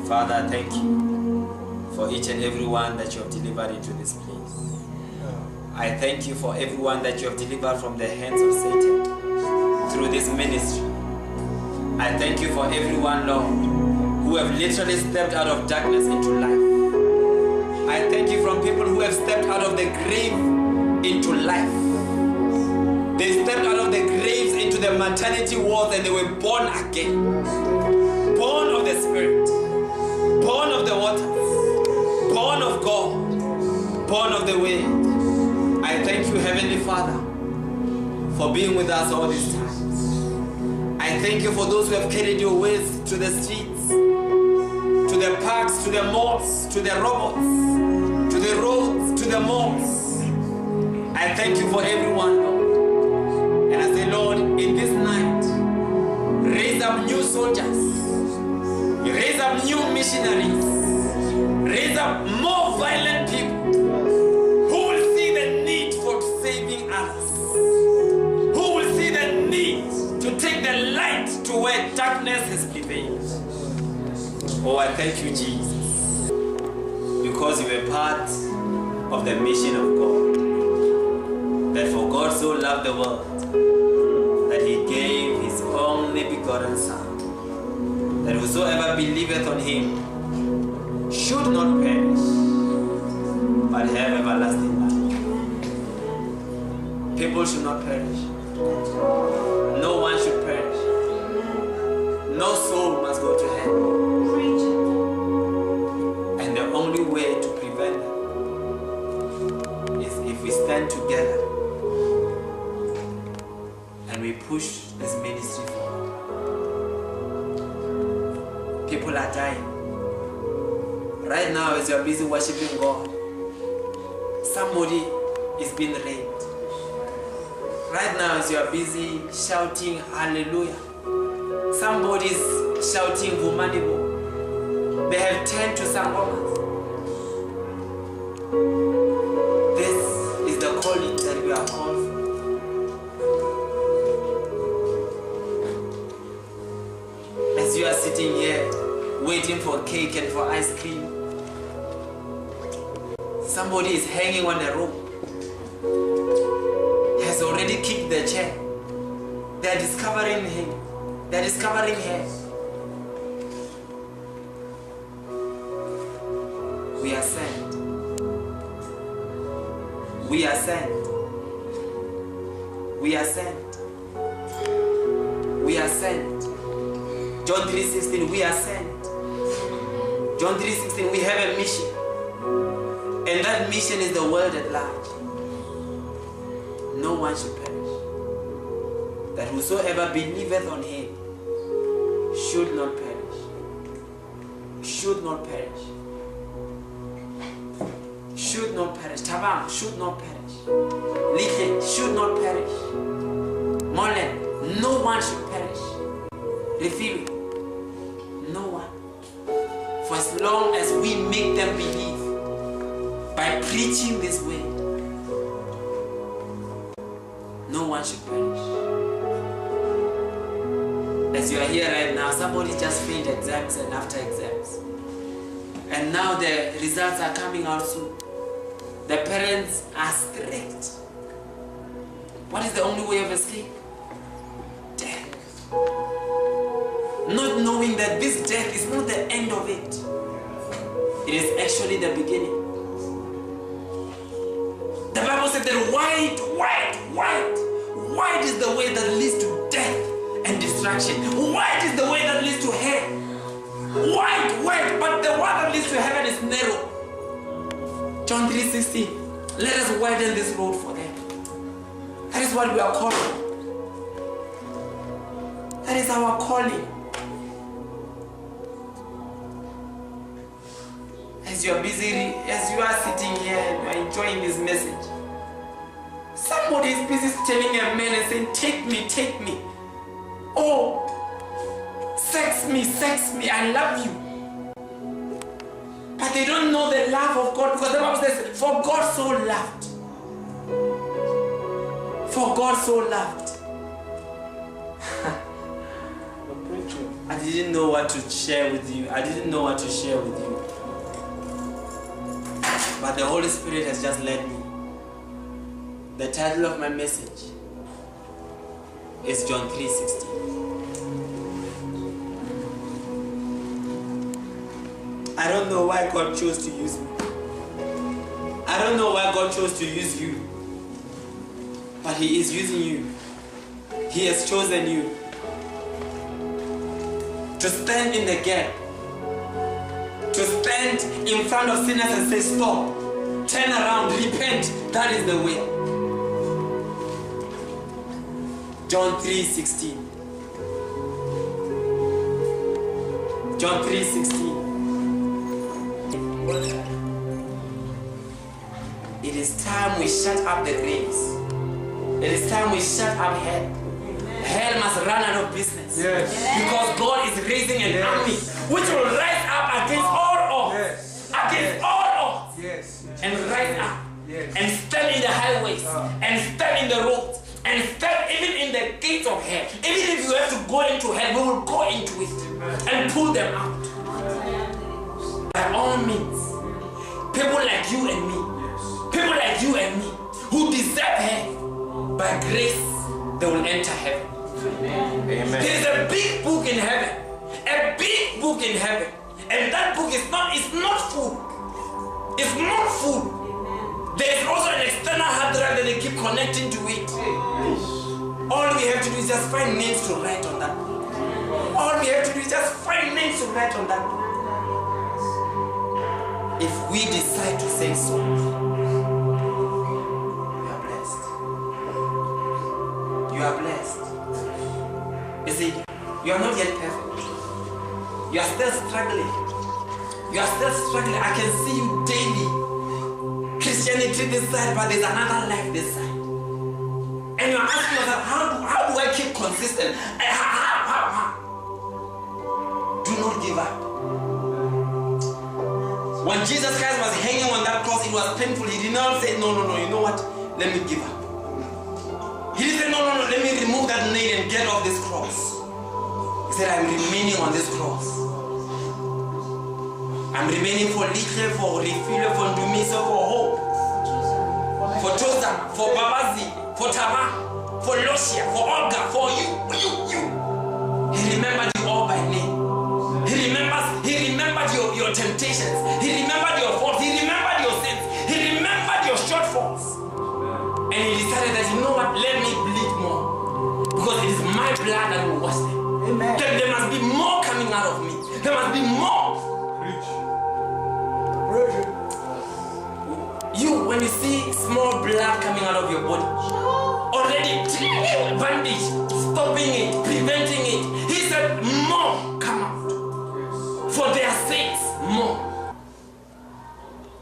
Father, thank you for each and every one that you have delivered into this place. I thank you for everyone that you have delivered from the hands of Satan through this ministry. I thank you for everyone, Lord, who have literally stepped out of darkness into life. I thank you from people who have stepped out of the grave into life. They stepped out of the graves into the maternity wards and they were born again. Born of the Spirit, born of the waters, born of God, born of the wind. I thank you, Heavenly Father, for being with us all these times. I thank you for those who have carried your ways to the streets, to the parks, to the malls, to the robots, to the roads, to the malls. I thank you for everyone, Lord. And I say, Lord, in this night, raise up new soldiers, raise up new missionaries, raise up more violent people who will see the need for saving others, who will see the need to take the light to where darkness has prevailed. Oh, I thank you, Jesus, because you are part of the mission of God. That for God so loved the world that he gave his only begotten Son, that whosoever believeth on him should not perish, but have everlasting life. People should not perish. No one should perish. No soul must go to hell. And the only way to prevent them is if we stand together and we push this ministry forward. People are dying. Right now, as you are busy worshiping God, somebody is being raped. Right now, as you are busy shouting hallelujah, somebody is shouting Vumanimo. They have turned to sangomas. This is the calling that we are called for. As you are sitting here waiting for cake and for ice cream, somebody is hanging on a rope, has already kicked the chair. They are discovering him. They are discovering her. We are sent. We are sent. We are sent. We are sent. John 3:16, we are sent. John 3:16, we have a mission. And that mission is the world at large. No one should perish. That whosoever believeth on him should not perish. Should not perish. Should not perish. Tabang should not perish. Little should not perish. Molen, no one should perish. Refill, no one. For as long as we make them believe by preaching this way, no one should perish. As you are here right now, somebody just failed exams and after exams. And now the results are coming out soon. The parents are strict. What is the only way of escape? Death. Not knowing that this death is not the end of it. It is actually the beginning. The Bible said that wide is the way that leads to death and destruction. Wide is the way that leads to hell. Wide, but the one that leads to heaven is narrow. John 3:16. Let us widen this road for them. That is what we are called for. That is our calling. As you are busy, as you are sitting here and you are enjoying this message, somebody is busy telling a man and saying, take me. Oh, sex me, I love you. But they don't know the love of God, because the Bible says, for God so loved. For God so loved. I didn't know what to share with you. I didn't know what to share with you. But the Holy Spirit has just led me. The title of my message is John 3:16. I don't know why God chose to use me. I don't know why God chose to use you. But He is using you. He has chosen you to stand in the gap, to stand in front of sinners and say, stop, turn around, repent. That is the way. John 3:16. John 3:16. It is time we shut up the race. It is time we shut up hell. Hell must run out of business. Yes. Because God is raising an army which will rise up against all odds. Against all odds. Yes. And rise up. Yes. And stand in the highways. And stand in the roads. And stand even in the gates of hell. Even if you have to go into hell, we will go into it. And pull them out. By all means. People like you and me. People like you and me. Who deserve hell. By grace, they will enter heaven. Amen. There is a big book in heaven. A big book in heaven. And that book is not full. It's not full. There is also an external hard drive that they keep connecting to it. All we have to do is just find names to write on that book. All we have to do is just find names to write on that book. If we decide to say so, you are blessed. You see, you are not yet perfect. You are still struggling. You are still struggling. I can see you daily. Christianity this side, but there's another life this side. And you're asking yourself, how do I keep consistent? How? Do not give up. When Jesus Christ was hanging on that cross, it was painful. He did not say, no, you know what? Let me give up. He didn't say, no, let me remove that nail and get off this cross. He said, I'm remaining on this cross. I'm remaining for Litle, for Refile, for Ndumiso, for Hope, for Toza, for Babazi, for Taba, for Losia, for Olga, for you. He remembered you all by name. He remembered your temptations. He remembered your faults. He remembered your sins. He remembered your shortfalls. And he decided that, you know what, let me bleed more. Because it is my blood that will wash them. Amen. There must be more coming out of me. There must be more. You, when you see small blood coming out of your body, already bandage, stopping it, preventing it, he said, more come out. For their sakes, more.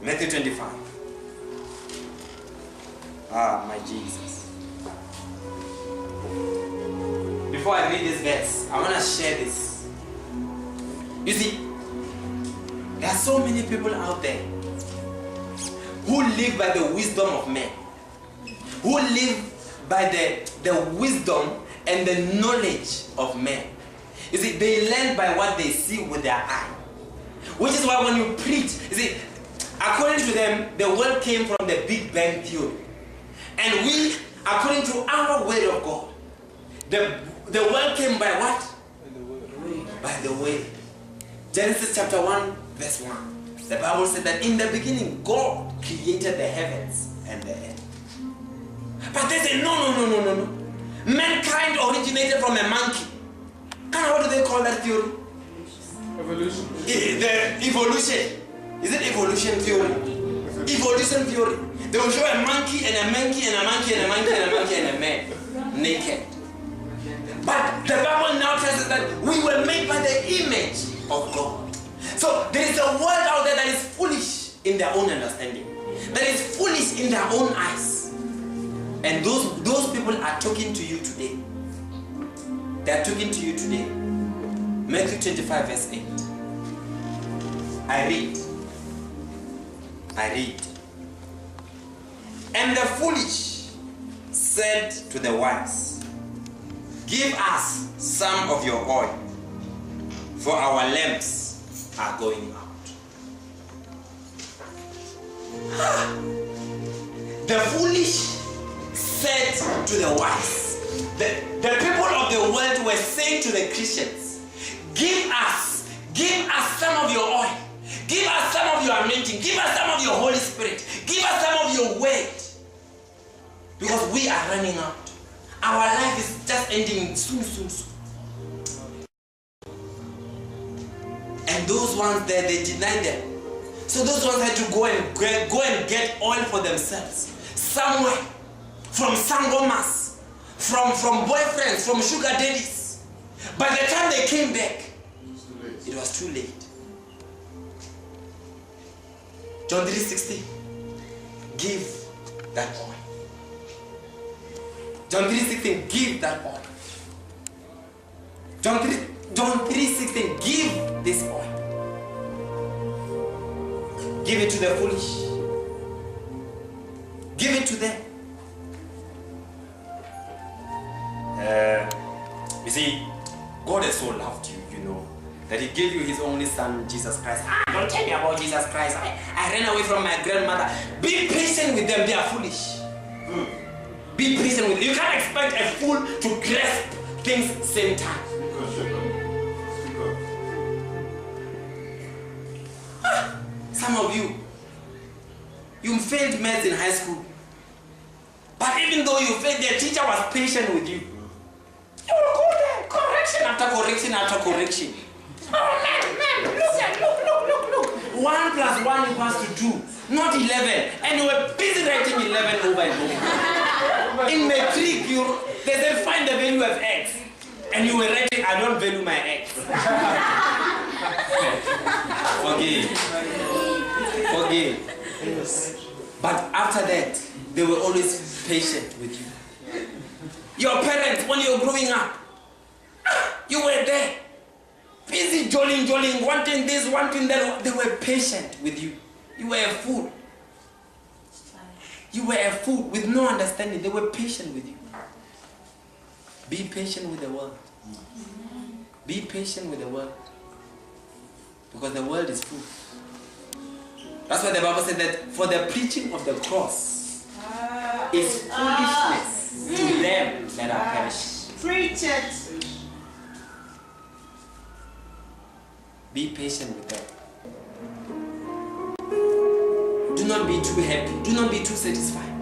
Matthew 25. Ah, my Jesus. Before I read this verse, I want to share this. You see, there are so many people out there who live by the wisdom of men, who live by the wisdom and the knowledge of men. You see, they learn by what they see with their eye. Which is why when you preach, you see, according to them, the world came from the Big Bang Theory. And we, according to our word of God, the world came by what? By the word. Genesis chapter 1, verse 1. The Bible said that in the beginning, God created the heavens and the earth. But they say, no. Mankind originated from a monkey. What do they call that theory? Evolution. The evolution. Is it evolution theory? Evolution theory. They will show a monkey and a monkey and a monkey and a monkey and a monkey and a man naked. But the Bible now tells us that we were made by the image of God. So there is a world out there that is foolish in their own understanding, that is foolish in their own eyes. And those people are talking to you today. They are talking to you today. Matthew 25 verse 8. I read. And the foolish said to the wise, give us some of your oil, for our lamps are going out. The foolish said to the wise, the people of the world were saying to the Christians, give us some of your oil, give us some of your anointing, give us some of your Holy Spirit, give us some of your word, because we are running out. Our life is just ending soon. And those ones there, they denied them. So those ones had to go and get oil for themselves somewhere, from sangomas, from boyfriends, from sugar daddies. By the time they came back, it was too late. John 3:16, give that oil. John 3:16, give that oil. John 3:16, give this oil. Give it to the foolish. Give it to them. You see, God has so loved you, that He gave you His only Son, Jesus Christ. Don't tell me about Jesus Christ. I ran away from my grandmother. Be patient with them. They are foolish. Be patient with them. You can't expect a fool to grasp things same time. Some of you failed maths in high school. But even though you failed, the teacher was patient with you. You will go there, correction after correction after correction. Oh, man, look. 1 + 1 = 2, not 11. And you were busy writing 11 over and over. In matric, they said find the value of x. And you were writing, I don't value my x. Forgive. But after that, they were always patient with you. Your parents, when you were growing up, you were there, busy jolling, wanting this, wanting that. They were patient with you. You were a fool. You were a fool with no understanding. They were patient with you. Be patient with the world. Be patient with the world. Because the world is full. That's why the Bible said that for the preaching of the cross is foolishness to them that are perishing. Preach it. Be patient with them. Do not be too happy. Do not be too satisfied.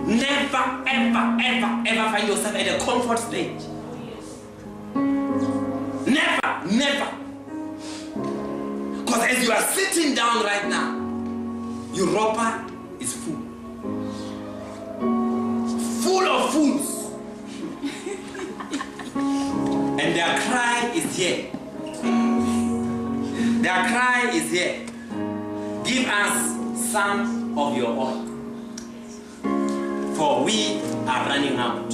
Never, ever find yourself at a comfort stage. Never. Because as you are sitting down right now, Europa is full. Full of fools. And their cry is here. Their cry is here. Give us some of your oil. For we are running out.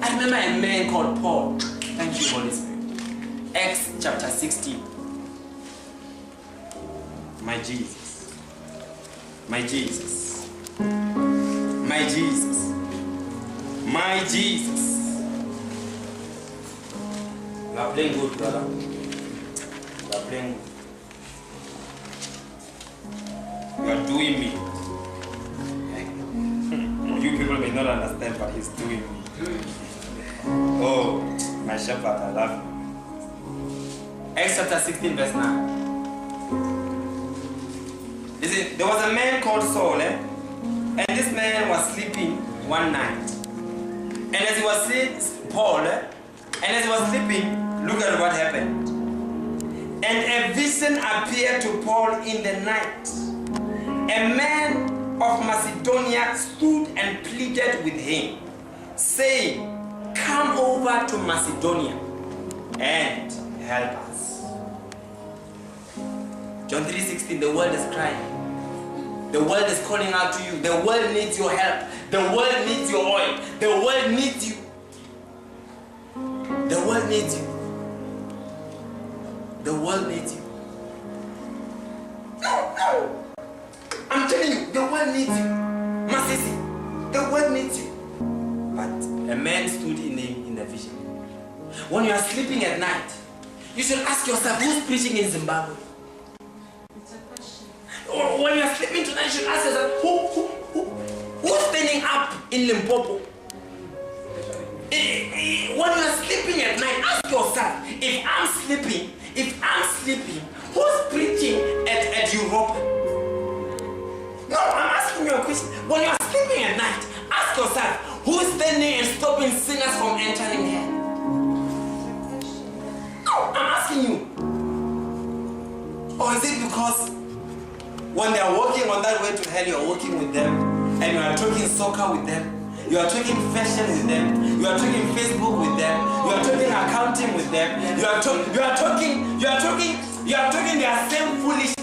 I remember a man called Paul. Thank you, Holy Spirit. Acts chapter 16. My Jesus. My Jesus. My Jesus. My Jesus. You are playing good, brother. You are playing good. You are doing me. You people may not understand, but he's doing me. Oh, my shepherd, I love you. Acts chapter 16, verse 9. There was a man called Saul, and this man was sleeping one night. And as he was sleeping, look at what happened. And a vision appeared to Paul in the night. A man of Macedonia stood and pleaded with him, saying, come over to Macedonia and help us. John 3:16, the world is crying. The world is calling out to you. The world needs your help. The world needs your oil. The world needs you. The world needs you. The world needs you. No. I'm telling you, the world needs you. Masisi, the world needs you. But a man stood in the vision. When you are sleeping at night, you should ask yourself, who's preaching in Zimbabwe? Or when you are sleeping tonight, you should ask yourself, who's standing up in Limpopo? When you are sleeping at night, ask yourself, if I'm sleeping, who's preaching at Europe? No, I'm asking you a question. When you are sleeping at night, ask yourself, who's standing and stopping sinners from entering hell? No, I'm asking you. Or is it because when they are walking on that way to hell, you are walking with them, and you are talking soccer with them, you are talking fashion with them, you are talking Facebook with them, you are talking accounting with them, you are talking their same foolishness.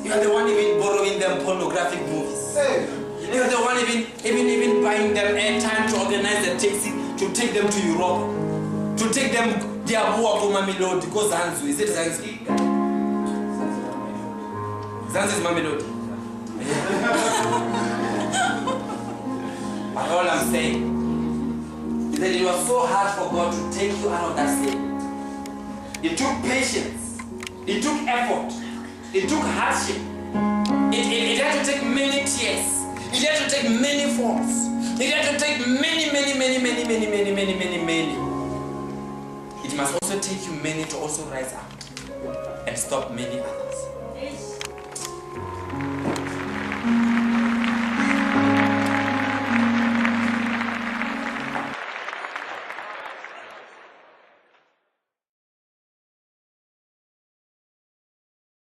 You are the one even borrowing them pornographic movies. You are the one even buying them airtime to organize a taxi to take them to Europe, to take them their boa to Mamelodi, because Zanzu, is it Zanzu? Zanzu is Mamelodi. But all I'm saying is that it was so hard for God to take you out of that sin. It took patience, it took effort, it took hardship, it had to take many tears, it had to take many falls, it had to take many. It must also take you many to also rise up and stop many others.